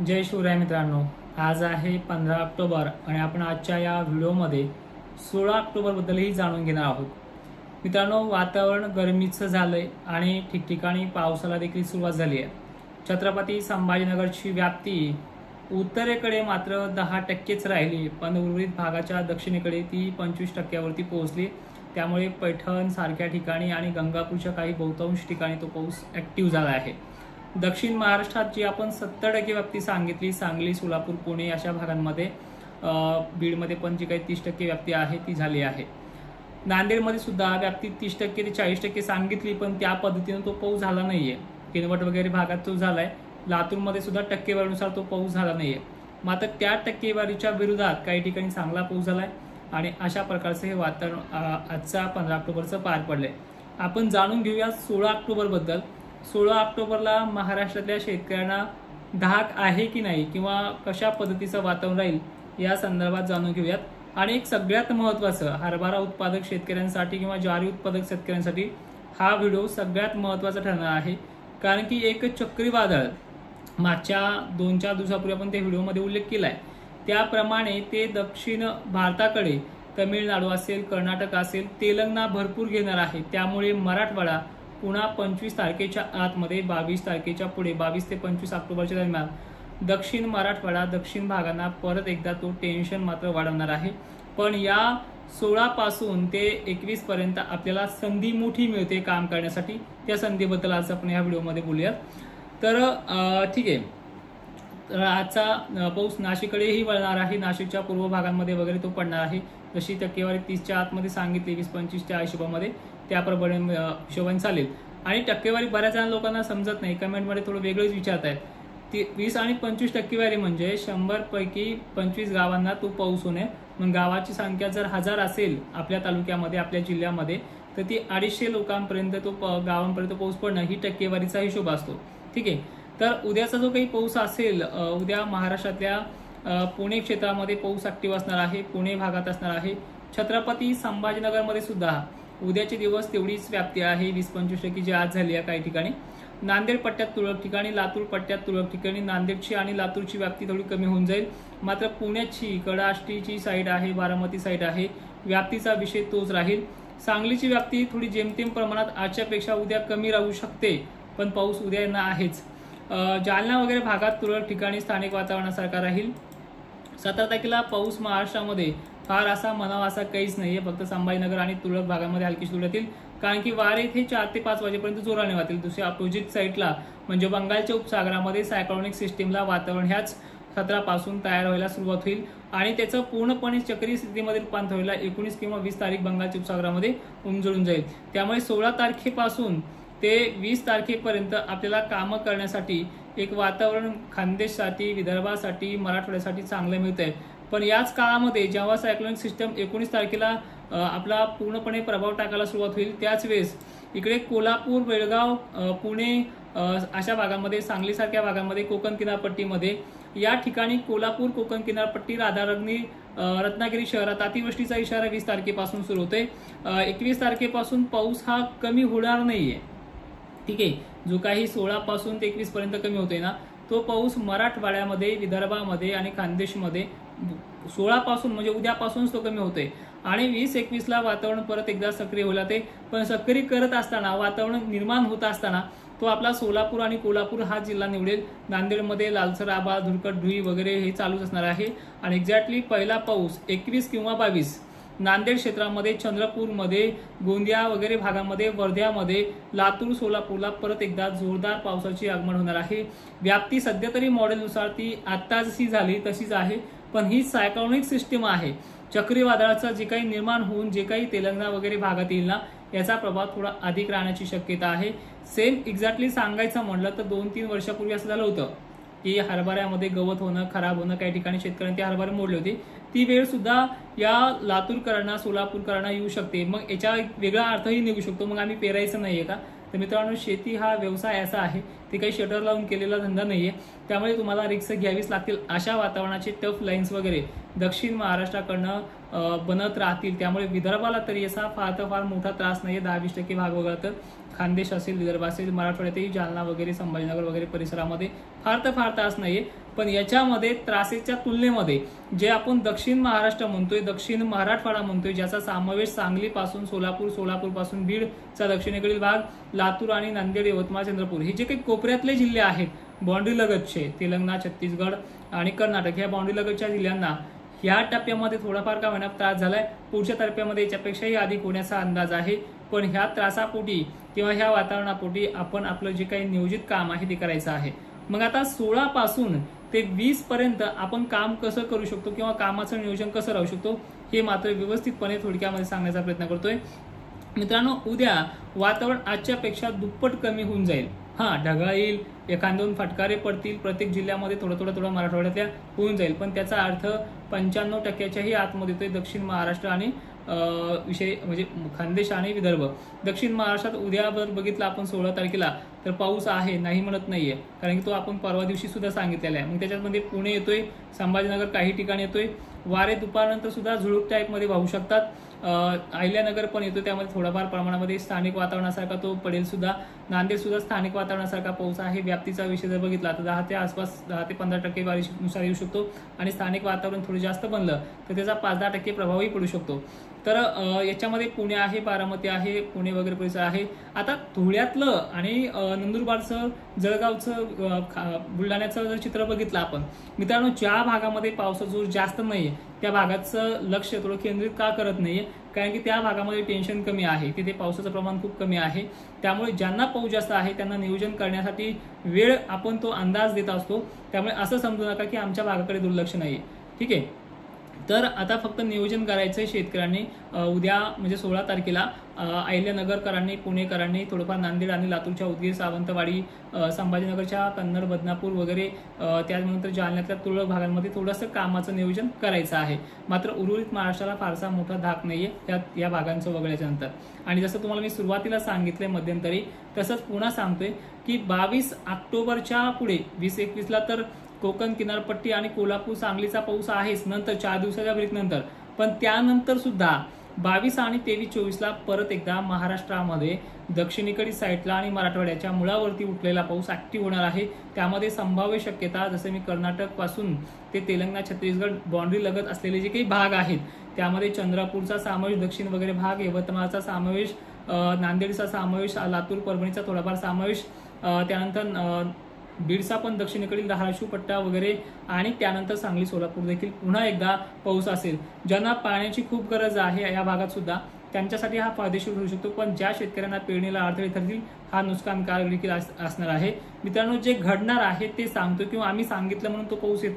जय शिवराय मित्रांनो, आज आहे 15 ऑक्टोबर आणि आपण आजच्या या व्हिडिओमध्ये 16 ऑक्टोबर बद्दलही जाणून घेणार आहोत। मित्रांनो, वातावरण गरमीचं झालंय आणि ठिकठिकाणी पावसाला देखील सुरुवात झाली आहे। छत्रपती संभाजीनगरची व्याप्ती उत्तरेकडे मात्र 10%च राहिली, पण उर्वरित भागाच्या दक्षिणेकडे ती 25%वरती पोहोचली। त्यामुळे पैठण सारख्या ठिकाणी आणि गंगापूरच्या काही बहुतांश ठिकाणी तो पाऊस ऍक्टिव्ह झाला आहे। दक्षिण महाराष्ट्रात जी आपण 70% व्याप्ती सांगितली, सांगली, सोलापूर, पुणे अशा भागांमध्ये, बीडमध्ये पण जी काही 30% व्याप्ती आहे ती झाली आहे। नांदेडमध्ये सुद्धा व्याप्ती 30% ते 40% सांगितली, पण त्या पद्धतीने तो पाऊस झाला नाहीये। किनवट वगैरे भागात तो झालाय। लातूरमध्ये सुद्धा टक्केवारीनुसार तो पाऊस झाला नाहीये, मात्र त्या टक्केवारीच्या विरोधात काही ठिकाणी चांगला पाऊस झालाय आणि अशा प्रकारचं हे वातावरण आजचा 15 ऑक्टोबरचं पार पडलंय। आपण जाणून घेऊया 16 ऑक्टोबर बद्दल। 16 ऑक्टोबरला महाराष्ट्रातल्या शेतकऱ्यांना धाक आहे की नाही किंवा कशा पद्धतीचं वातावरण राहील या संदर्भात जाणून घेऊयात। आणि एक सगळ्यात महत्त्वाचं, हरभरा उत्पादक शेतकऱ्यांसाठी किंवा ज्वारी उत्पादक शेतकऱ्यांसाठी हा व्हिडिओ सगळ्यात महत्त्वाचा ठरणार आहे, कारण की एक चक्रीवादळ मागच्या 2-4 दिवसापूर्वी आपण त्या व्हिडिओमध्ये उल्लेख केलाय, त्याप्रमाणे ते दक्षिण भारताकडे तमिळनाडू असेल, कर्नाटक असेल, तेलंगणा भरपूर घेणार आहे। त्यामुळे मराठवाडा पुन्हा 25 तारखेच्या आतमध्ये 22 तारखेच्या पुढे 22 ते 25 ऑक्टोबरच्या दरम्यान दक्षिण मराठवाडा, दक्षिण भागांना परत एकदा तो टेन्शन मात्र वाढवणार आहे। पण या 16 पासून ते 21 पर्यंत आपल्याला संधी मोठी मिळते काम करण्यासाठी। त्या संधीबद्दल आज आपण या व्हिडिओमध्ये बोलूयात। तर ठीक आहे, तर आजचा पाऊस नाशिककडेही वळणार आहे। नाशिकच्या पूर्व भागांमध्ये वगैरे तो पडणार आहे। जशी टक्केवारी 30च्या आतमध्ये सांगितली, 20-25च्या हिशोबामध्ये त्याप्रमाणे हिशोबाने चालेल। आणि टक्केवारी बऱ्याच जण लोकांना समजत नाही, कमेंटमध्ये थोडं वेगळंच विचारतायत। 20 आणि 25 टक्केवारी म्हणजे 100 पैकी 25 गावांना तो पाऊस होणे। मग गावाची संख्या जर 1000 असेल आपल्या तालुक्यामध्ये, आपल्या जिल्ह्यामध्ये, तर ती 250 लोकांपर्यंत तो गावांपर्यंत पाऊस पडणं ही टक्केवारीचा हिशोब असतो। ठीक आहे, तर उद्याचा जो काही पाऊस असेल, उद्या महाराष्ट्रातल्या पुणे क्षेत्रामध्ये पाऊस ऍक्टिव्ह असणार आहे, पुणे भागात असणार आहे। छत्रपती संभाजीनगरमध्ये सुद्धा उद्याचे दिवस तेवढीच व्याप्ती आहे, 20-25% जी आज झाली आहे काही ठिकाणी। नांदेड पट्ट्यात तुरळक ठिकाणी, लातूर पट्ट्यात तुरळक ठिकाणी नांदेडची आणि लातूरची व्याप्ती थोडी कमी होऊन जाईल। मात्र पुण्याची कडाष्टीची साईड आहे, बारामती साईड आहे, व्याप्तीचा विषय तोच राहील। सांगलीची व्याप्ती थोडी जेमतेम प्रमाणात आजच्यापेक्षा उद्या कमी राहू शकते, पण पाऊस उद्या येणार आहेच। जालना वगैरे भागात तुरळक ठिकाणी स्थानिक वातावरणासारखा राहील। 17 तारखेला पाऊस महाराष्ट्रामध्ये फार असा म्हणावा असा काहीच नाहीये, फक्त संभाजीनगर आणि तुरळक भागामध्ये हलकी सुरू राहतील, कारण की वारे इथे 4 ते 5 वाजेपर्यंत जोराने वाहतील। दुसऱ्या अपोजिट साईडला म्हणजे बंगालच्या उपसागरामध्ये सायक्लोनिक सिस्टीमला वातावरण ह्याच 17 पासून तयार व्हायला सुरुवात होईल आणि त्याचं पूर्णपणे चक्रीय स्थितीमध्ये रूपांतर व्हायला 19 किंवा 20 तारीख बंगालच्या उपसागरामध्ये उमजळून जाईल। त्यामुळे 16 तारखेपासून ते 20 तारखेपर्यंत आपल्याला कामं करण्यासाठी एक वातावरण खानदेशसाठी, विदर्भासाठी, मराठवाड्यासाठी चांगलं मिळतंय। पण याच काळामध्ये जेव्हा सायक्लोनिक सिस्टम 19 तारखेला आपला पूर्णपणे प्रभाव टाकायला सुरुवात होईल, त्याच वेळेस इकडे कोल्हापूर, बेळगाव, पुणे अशा भागांमध्ये, सांगलीसारख्या भागांमध्ये, कोकण किनारपट्टीमध्ये, या ठिकाणी कोल्हापूर, कोकण किनारपट्टी, राधानगरी, रत्नागिरी शहरात अतिवृष्टीचा इशारा 20 तारखेपासून सुरू होतोय। 21 तारखेपासून पाऊस हा कमी होणार नाहीये। ठीक आहे, जो काही 16 पासून ते 21 पर्यंत कमी होतोय ना, तो पाऊस मराठवाड्यामध्ये, विदर्भामध्ये आणि खानदेशमध्ये 16 पासून म्हणजे उद्यापासूनच तो कमी होतोय आणि 20-21ला वातावरण परत एकदा सक्रिय होईल। ते पण सक्रिय करत असताना, वातावरण निर्माण होत असताना तो आपला सोलापूर आणि कोल्हापूर हा जिल्हा निवडेल। नांदेडमध्ये लालसर आभाळ, धुरकट धुळी वगैरे हे चालूच असणार आहे आणि एक्झॅक्टली पहिला पाऊस 21 किंवा 22 नांदेड क्षेत्रामध्ये, चंद्रपूरमध्ये, गोंदिया वगैरे भागामध्ये, वर्ध्यामध्ये, लातूर, सोलापूरला परत एकदा जोरदार पावसाची आगमन होणार आहे। व्याप्ती सध्या तरी मॉडेलनुसार ती आता जशी झाली तशीच आहे, पण ही सायक्लोनिक सिस्टीम आहे। चक्रीवादळाचं जे काही निर्माण होऊन जे काही तेलंगणा वगैरे भागात येईल ना, याचा प्रभाव थोडा अधिक राहण्याची शक्यता आहे। सेम एक्झॅक्टली सांगायचं म्हणलं तर 2-3 वर्षापूर्वी असं झालं होतं की हरभऱ्यामध्ये गवत होणं, खराब होणं, काही ठिकाणी शेतकऱ्यांनी ते हरभरे मोडले होते। ती वेळ सुद्धा या लातूरकरांना, सोलापूरकरांना येऊ शकते। मग याचा वेगळा अर्थही निघू शकतो, मग आम्ही पेरायचं नाहीये का? तर मित्रांनो, शेती हा व्यवसाय असा आहे, ते काही शटर लावून केलेला धंदा नाहीये। त्यामुळे तुम्हाला रिस्क घ्यावीच लागतील। अशा वातावरणाचे टफ लाईन्स वगैरे दक्षिण महाराष्ट्राकडनं बनत राहतील। त्यामुळे विदर्भाला तरी असा फार मोठा त्रास नाहीये। 10-20% भाग वगळता खानदेश असेल, विदर्भ असेल, मराठवाड्यातही जालना वगैरे, संभाजीनगर वगैरे परिसरामध्ये फार त्रास नाहीये। पण याच्यामध्ये त्रासेच्या तुलनेमध्ये जे आपण दक्षिण महाराष्ट्र म्हणतोय, दक्षिण मराठवाडा म्हणतोय, ज्याचा समावेश सांगलीपासून सोलापूर, सोलापूरपासून बीडचा दक्षिणेकडील भाग, लातूर आणि नांदेड, यवतमाळ, चंद्रपूर हे जे काही कोपऱ्यातले जिल्हे आहेत, बाउंड्री लगतचे तेलंगणा, छत्तीसगड आणि कर्नाटक, या बाउंड्री लगतच्या जिल्ह्यांना या टप्प्यामध्ये थोडाफार का होईना त्रास झालाय. पुढच्या टप्प्यामध्ये याच्यापेक्षाही अधिक होण्याचा अंदाज आहे. पण ह्या त्रासापोटी किंवा ह्या वातावरणापोटी आपण आपलं जे काही नियोजित काम आहे ते करायचं आहे. मग आता 16 पासून ते 20 पर्यंत आपण काम कसं करू शकतो किंवा कामाचं नियोजन कसं राहू शकतो हे मात्र व्यवस्थितपणे थोडक्यामध्ये सांगण्याचा प्रयत्न करतोय. मित्रांनो, उद्या वातावरण आजच्या पेक्षा दुप्पट कमी होऊन जाईल. ढगाळ येईल, एखाद-दोन फटकारे पडतील, प्रत्येक जिल्ह्यामध्ये थोडं मराठवाड्यातल्या होऊन जाईल. पण त्याचा अर्थ 95%च्याही आतमध्ये येतोय दक्षिण महाराष्ट्र आणि विषय म्हणजे खानदेश आणि विदर्भ. दक्षिण महाराष्ट्रात उद्या जर बघितलं आपण 16 तारखेला तर पाऊस आहे, नाही म्हणत नाहीये, कारण की तो आपण परवा दिवशी सुद्धा सांगितलेला आहे. मग त्याच्यामध्ये पुणे येतोय, संभाजीनगर काही ठिकाणी येतोय, वारे दुपारनंतर सुद्धा झुळूक टाईपमध्ये वाहू शकतात. अहिल्यानगर पण येतो, त्यामध्ये थोडाफार प्रमाणामध्ये स्थानिक वातावरणासारखा तो पडेल सुद्धा. नांदेड सुद्धा स्थानिक वातावरणासारखा पाऊस आहे. व्याप्तीचा विषय जर बघितला तर 10 ते आसपास 10 ते 15% वारीनुसार येऊ शकतो आणि स्थानिक वातावरण थोडं जास्त बनलं तर त्याचा 5-10% प्रभावही पडू शकतो. तर याच्यामध्ये पुणे आहे, बारामती आहे, पुणे वगैरे परिसर आहे. आता धुळ्यातलं आणि नंदुरबारचं, जळगावचं, बुलढाण्याचं जर चित्र बघितलं आपण मित्रांनो, ज्या भागामध्ये पावसाचा जोर जास्त नाहीये त्या भागाचं लक्ष थोडं केंद्रित का करत नाहीये, कारण की त्या भागामध्ये टेन्शन कमी आहे, तिथे पावसाचं प्रमाण खूप कमी आहे. त्यामुळे ज्यांना पाऊस जास्त आहे त्यांना नियोजन करण्यासाठी वेळ आपण तो अंदाज देत असतो. त्यामुळे असं समजू नका की आमच्या भागाकडे दुर्लक्ष नाहीये. ठीक आहे, तर आता फक्त नियोजन करायचंय शेतकऱ्यांनी. उद्या म्हणजे 16 तारखेला अहिल्यानगरकरांनी, पुणेकरांनी, थोडंफार नांदेड आणि लातूरच्या उदगीर, सावंतवाडी, संभाजीनगरच्या कन्नड, बदनापूर वगैरे, त्यानंतर जालन्यातल्या तुरळक भागांमध्ये थोडंसं कामाचं नियोजन करायचं आहे. मात्र उर्वरित महाराष्ट्राला फारसा मोठा धाक नाहीये या भागांचं वगळल्याच्या नंतर. आणि जसं तुम्हाला मी सुरुवातीला सांगितलंय मध्यंतरी, तसंच पुन्हा सांगतोय की 22 ऑक्टोबरच्या पुढे 20-21ला तर कोकण किनारपट्टी आणि कोल्हापूर, सांगलीचा पाऊस आहेच नंतर 4 दिवसाच्या ब्रेक नंतर. पण त्यानंतर सुद्धा 22 आणि 23-24ला परत एकदा महाराष्ट्रामध्ये दक्षिणेकडील साईडला आणि मराठवाड्याच्या मुळावरती उठलेला पाऊस ऍक्टिव्ह होणार आहे. त्यामध्ये संभाव्य शक्यता, जसे मी कर्नाटक पासून ते तेलंगणा, छत्तीसगड बाउंड्री लगत असलेले जे काही भाग आहेत त्यामध्ये चंद्रपूरचा समावेश, दक्षिण वगैरे भाग, यवतमाळचा समावेश, नांदेडचा समावेश, लातूर, परभणीचा थोडाफार समावेश, त्यानंतर बीडचा पण दक्षिणेकडील धाराशिव पट्टा वगैरे, आणि त्यानंतर सांगली, सोलापूर देखील पुन्हा एकदा पाऊस असेल. ज्यांना पाण्याची खूप गरज आहे या भागात सुद्धा त्यांच्यासाठी हा फायदेशीर होऊ शकतो. पण ज्या शेतकऱ्यांना पेरणीला अडथळे ठरतील हा नुकसानकारक देखील असणार आहे. मित्रांनो, जे घडणार आहे ते सांगतो किंवा आम्ही सांगितलं म्हणून तो पाऊस येत नसतो.